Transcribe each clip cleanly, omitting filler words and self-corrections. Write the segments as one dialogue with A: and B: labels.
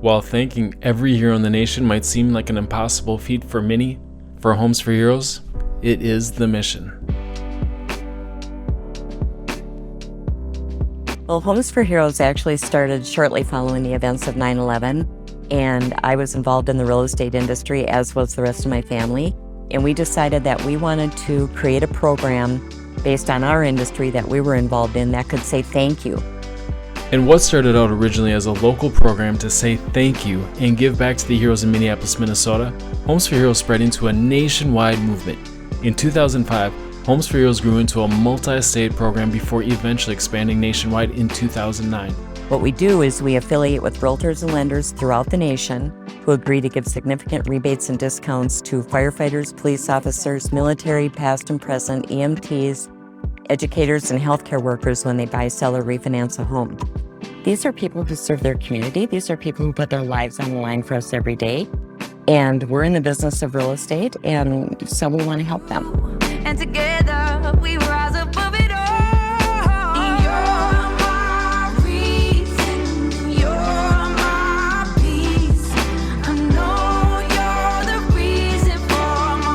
A: While thanking every hero in the nation might seem like an impossible feat for many, for Homes for Heroes, it is the mission.
B: Well, Homes for Heroes actually started shortly following the events of 9/11, and I was involved in the real estate industry, as was the rest of my family, and we decided that we wanted to create a program based on our industry that we were involved in that could say thank you.
A: And what started out originally as a local program to say thank you and give back to the heroes in Minneapolis, Minnesota, Homes for Heroes spread into a nationwide movement. In 2005, Homes for Heroes grew into a multi-state program before eventually expanding nationwide in 2009.
B: What we do is we affiliate with realtors and lenders throughout the nation who agree to give significant rebates and discounts to firefighters, police officers, military, past and present, EMTs, educators, and healthcare workers when they buy, sell, or refinance a home. These are people who serve their community. These are people who put their lives on the line for us every day. And we're in the business of real estate, and so we want to help them.
C: And together we rise above it all. You're my reason, you're my peace. I know you're the reason for my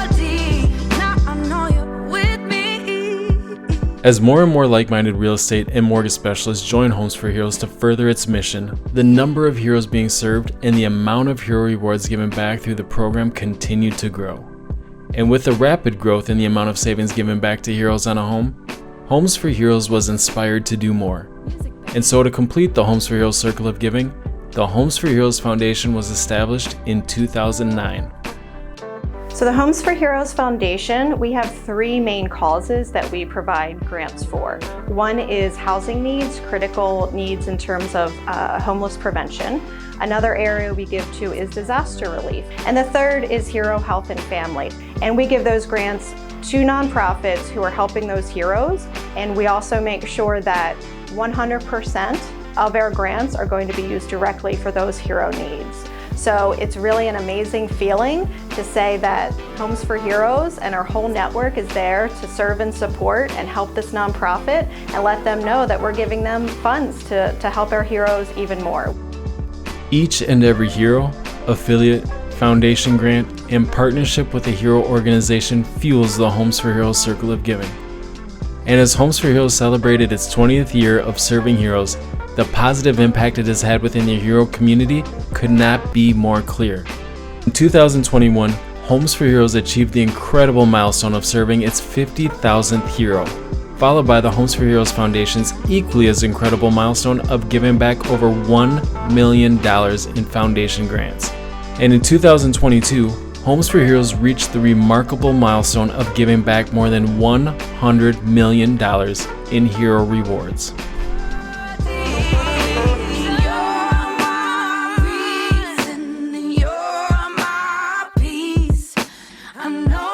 C: melody. Now I know you're with me.
A: As more and more like-minded real estate and mortgage specialists join Homes for Heroes to further its mission, the number of heroes being served and the amount of hero rewards given back through the program continued to grow. And with the rapid growth in the amount of savings given back to heroes on a home, Homes for Heroes was inspired to do more. And so to complete the Homes for Heroes circle of giving, the Homes for Heroes Foundation was established in 2009.
D: So the Homes for Heroes Foundation, we have three main causes that we provide grants for. One is housing needs, critical needs in terms of homeless prevention. Another area we give to is disaster relief. And the third is hero health and family. And we give those grants to nonprofits who are helping those heroes. And we also make sure that 100% of our grants are going to be used directly for those hero needs. So it's really an amazing feeling to say that Homes for Heroes and our whole network is there to serve and support and help this nonprofit and let them know that we're giving them funds to help our heroes even more.
A: Each and every hero, affiliate, foundation grant, and partnership with a hero organization fuels the Homes for Heroes circle of giving. And as Homes for Heroes celebrated its 20th year of serving heroes, the positive impact it has had within the hero community could not be more clear. In 2021, Homes for Heroes achieved the incredible milestone of serving its 50,000th hero, followed by the Homes for Heroes Foundation's equally as incredible milestone of giving back over $1 million in foundation grants. And in 2022, Homes for Heroes reached the remarkable milestone of giving back more than $100 million in hero rewards.
C: I know